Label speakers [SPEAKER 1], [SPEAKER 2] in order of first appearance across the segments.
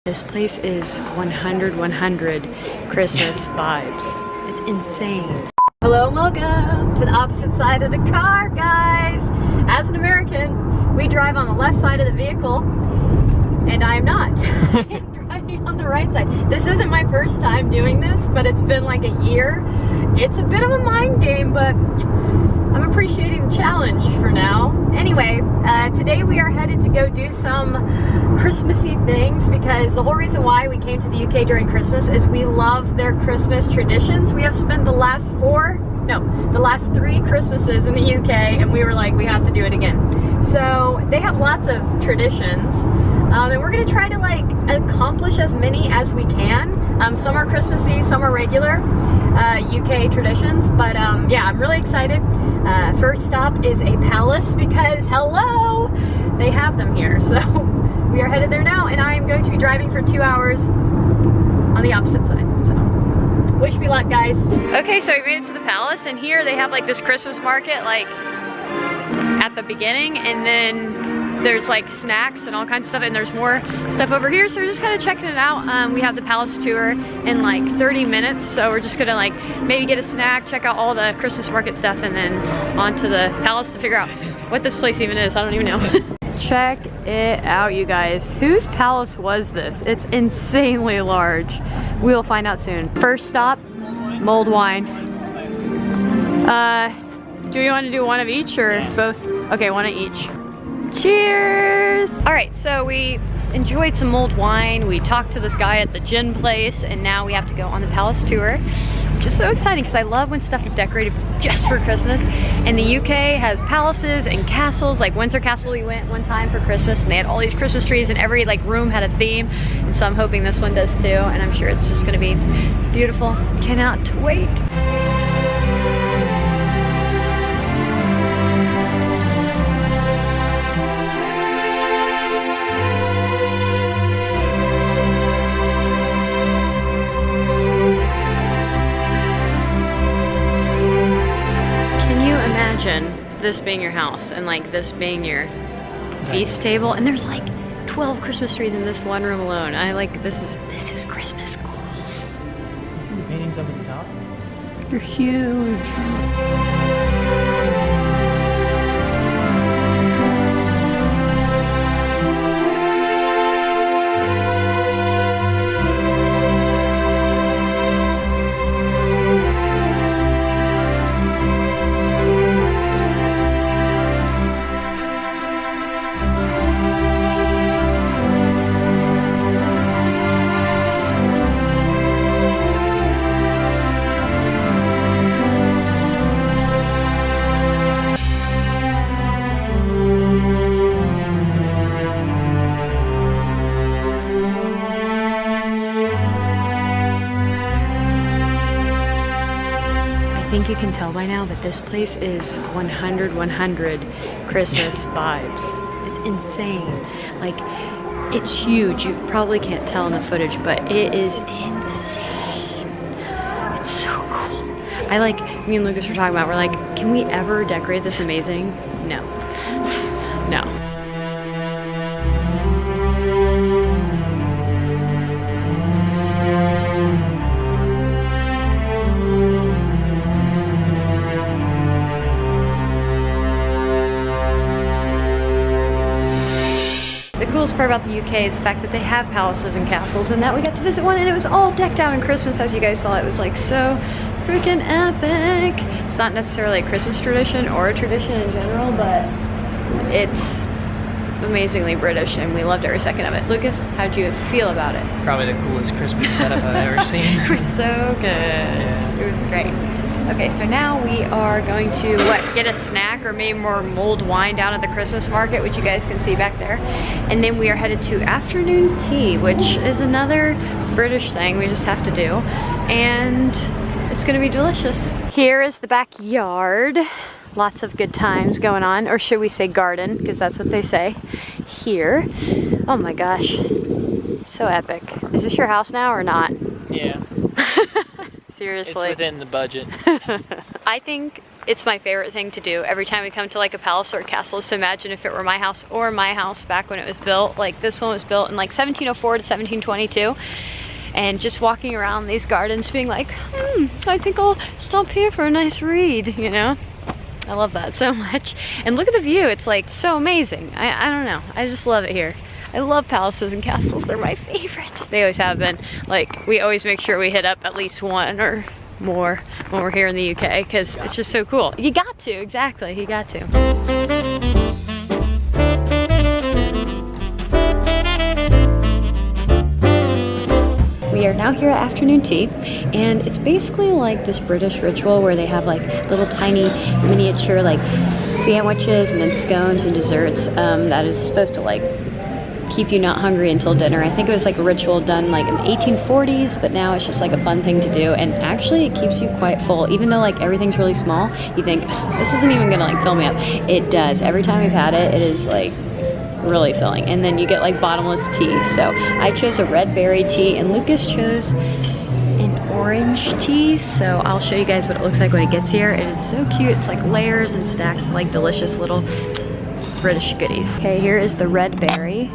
[SPEAKER 1] This place is 100 Christmas vibes. It's insane. Hello and welcome to the opposite side of the car, guys. As an American, we drive on the left side of the vehicle, and I'm not. I'm driving on the right side. This isn't my first time doing this, but it's been like a year. It's a bit of a mind game, but I'm appreciating the challenge for now. Anyway, today we are headed to go do some Christmassy things because the whole reason why we came to the UK during Christmas is we love their Christmas traditions. We have spent the last three Christmases in the UK, and we were like, we have to do it again. So they have lots of traditions, and we're gonna try to like accomplish as many as we can. Some are Christmassy, some are regular UK traditions, but yeah, I'm really excited. First stop is a palace because, hello, they have them here. So we are headed there now, and I am going to be driving for 2 hours on the opposite side. So wish me luck, guys. Okay, so we made it to the palace, and here they have like this Christmas market like at the beginning, and then there's like snacks and all kinds of stuff, and there's more stuff over here, so we're just kind of checking it out. We have the palace tour in like 30 minutes, so we're just gonna like maybe get a snack, check out all the Christmas market stuff, and then on to the palace to figure out what this place even is. I don't even know. Check it out, you guys. Whose palace was this? It's insanely large. We'll find out soon. First stop, mulled wine. Do we want to do one of each or both? Okay, one of each. Cheers! All right, so we enjoyed some mulled wine. We talked to this guy at the gin place, and now we have to go on the palace tour, which is so exciting because I love when stuff is decorated just for Christmas. And the UK has palaces and castles. Like Windsor Castle, we went one time for Christmas, and they had all these Christmas trees, and every like room had a theme. And so I'm hoping this one does too, and I'm sure it's just gonna be beautiful. Cannot wait. This being your house and like this being your feast table, and there's like 12 Christmas trees in this one room alone. I like this is Christmas goals.
[SPEAKER 2] You see the paintings up at the top?
[SPEAKER 1] They're huge. I think you can tell by now that this place is 100 Christmas vibes. It's insane. Like, it's huge. You probably can't tell in the footage, but it is insane. It's so cool. Me and Lucas were talking about, we're like, can we ever decorate this amazing? No. No. The coolest part about the UK is the fact that they have palaces and castles, and that we got to visit one, and it was all decked out in Christmas. As you guys saw, it was like so freaking epic. It's not necessarily a Christmas tradition or a tradition in general, but it's amazingly British, and we loved every second of it. Lucas, how'd you feel about it?
[SPEAKER 2] Probably the coolest Christmas setup I've ever seen.
[SPEAKER 1] It was so good. Yeah. It was great. Okay, so now we are going to, get a snack or maybe more mulled wine down at the Christmas market, which you guys can see back there. And then we are headed to afternoon tea, which is another British thing we just have to do. And it's gonna be delicious. Here is the backyard. Lots of good times going on, or should we say garden, because that's what they say here. Oh my gosh, so epic. Is this your house now or not?
[SPEAKER 2] Yeah.
[SPEAKER 1] Seriously.
[SPEAKER 2] It's within the budget.
[SPEAKER 1] I think it's my favorite thing to do every time we come to like a palace or a castle, is to imagine if it were my house or my house back when it was built. Like this one was built in like 1704 to 1722. And just walking around these gardens being like, I think I'll stop here for a nice read, you know? I love that so much. And look at the view, it's like so amazing. I don't know, I just love it here. I love palaces and castles, they're my favorite. They always have been. Like, we always make sure we hit up at least one or more when we're here in the UK, because it's just so cool. You got to, exactly, you got to. We are now here at afternoon tea, and it's basically like this British ritual where they have like little tiny miniature like sandwiches and then scones and desserts that is supposed to like keep you not hungry until dinner. I think it was like a ritual done like in the 1840s, but now it's just like a fun thing to do, and actually it keeps you quite full. Even though like everything's really small, you think this isn't even gonna like fill me up. It does. Every time we've had it, it is like really filling. And then you get like bottomless tea. So I chose a red berry tea and Lucas chose an orange tea. So I'll show you guys what it looks like when it gets here. It is so cute. It's like layers and stacks of like delicious little British goodies. Okay, here is the red berry.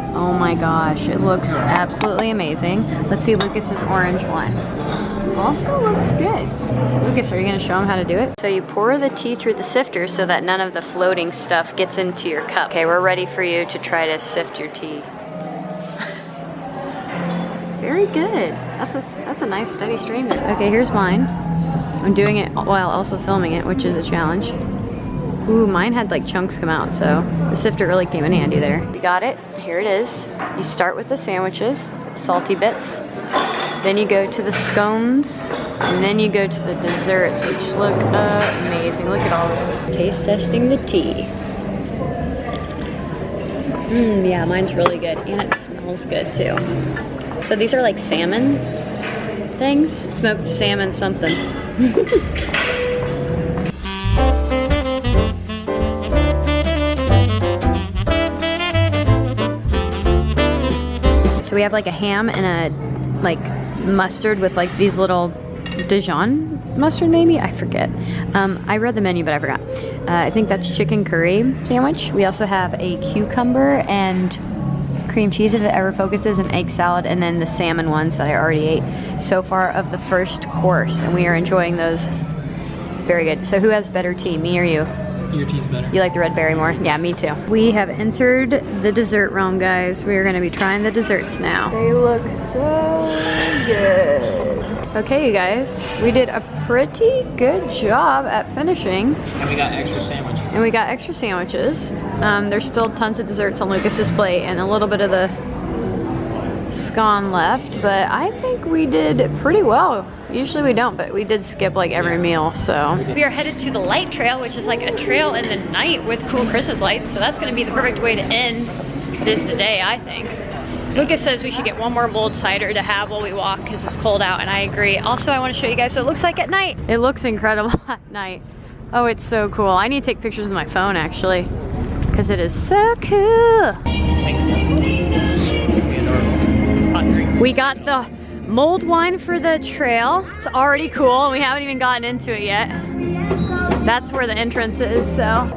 [SPEAKER 1] Oh my gosh, it looks absolutely amazing. Let's see Lucas's orange one. Also looks good. Lucas, are you gonna show him how to do it? So you pour the tea through the sifter so that none of the floating stuff gets into your cup. Okay, we're ready for you to try to sift your tea. Very good. That's a nice steady stream. Okay, here's mine. I'm doing it while also filming it, which is a challenge. Ooh, mine had like chunks come out, so the sifter really came in handy there. You got it, here it is. You start with the sandwiches, salty bits. Then you go to the scones, and then you go to the desserts, which look amazing. Look at all those. Taste testing the tea. Yeah, mine's really good, and it smells good too. So these are like salmon things. Smoked salmon something. So we have like a ham and a like mustard with like these little Dijon mustard maybe? I forget. I read the menu but I forgot. I think that's chicken curry sandwich. We also have a cucumber and cream cheese if it ever focuses, an egg salad, and then the salmon ones that I already ate so far of the first course, and we are enjoying those. Very good. So who has better tea, me or you?
[SPEAKER 2] Your tea's better.
[SPEAKER 1] You like the red berry more? Yeah, me too. We have entered the dessert realm, guys. We are gonna be trying the desserts now. They look so good. Okay, you guys, we did a pretty good job at finishing.
[SPEAKER 2] And we got extra sandwiches.
[SPEAKER 1] There's still tons of desserts on Lucas's plate and a little bit of the scone left, but I think we did pretty well. Usually we don't, but we did skip like every meal, so. We are headed to the light trail, which is like a trail in the night with cool Christmas lights, so that's gonna be the perfect way to end this day, I think. Lucas says we should get one more mulled cider to have while we walk because it's cold out, and I agree. Also, I want to show you guys what it looks like at night. It looks incredible at night. Oh, it's so cool. I need to take pictures with my phone, actually, because it is so cool. We got the mulled wine for the trail. It's already cool, and we haven't even gotten into it yet. That's where the entrance is, so.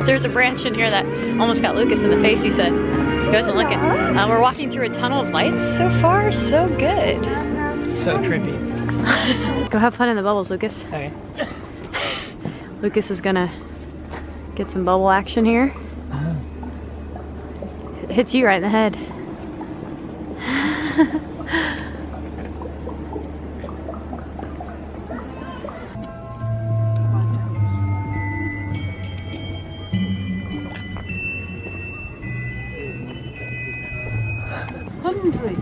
[SPEAKER 1] There's a branch in here that almost got Lucas in the face, he said. He wasn't looking. We're walking through a tunnel of lights. So far, so good.
[SPEAKER 2] So trippy.
[SPEAKER 1] Go have fun in the bubbles, Lucas.
[SPEAKER 2] Okay.
[SPEAKER 1] Lucas is gonna get some bubble action here. It hits you right in the head.
[SPEAKER 3] Hundreds.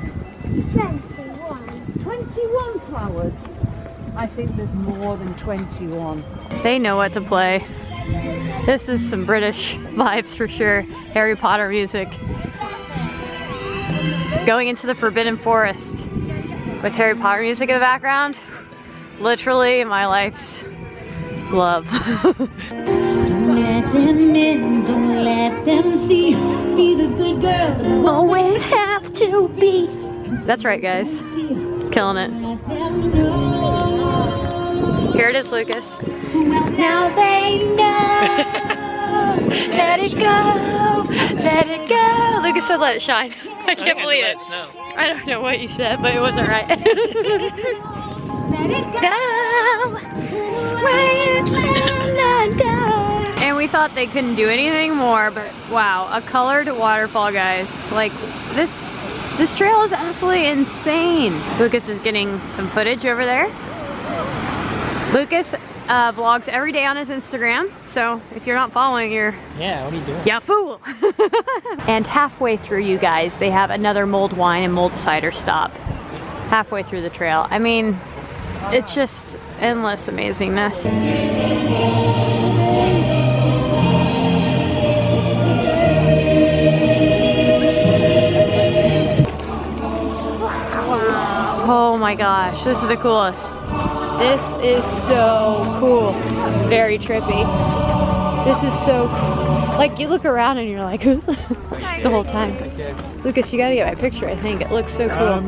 [SPEAKER 3] 21 flowers. I think there's more than 21.
[SPEAKER 1] They know what to play. This is some British vibes for sure. Harry Potter music. Going into the Forbidden Forest with Harry Potter music in the background. Literally my life's love.
[SPEAKER 4] them in, don't let them see. Be the good girl you always have to be.
[SPEAKER 1] That's right, guys. Killing it.
[SPEAKER 4] Let them know.
[SPEAKER 1] Here it is, Lucas.
[SPEAKER 4] Now they know.
[SPEAKER 1] Let it go, let it go. Lucas said let it shine. I can't believe it.
[SPEAKER 2] Snow.
[SPEAKER 1] I don't know what you said, but it wasn't right.
[SPEAKER 4] Let it go. Where you cannot go.
[SPEAKER 1] And we thought they couldn't do anything more, but wow, a colored waterfall, guys. Like this trail is absolutely insane. Lucas is getting some footage over there. Lucas vlogs every day on his Instagram, so if you're not following, you're...
[SPEAKER 2] Yeah, what are you doing?
[SPEAKER 1] Yeah, fool! And halfway through, you guys, they have another mulled wine and mulled cider stop. Halfway through the trail. I mean, it's just endless amazingness. Oh my gosh, this is the coolest. This is so cool. It's very trippy. This is so cool. Like, you look around and you're like, the whole time. Lucas, you gotta get my picture, I think. It looks so cool.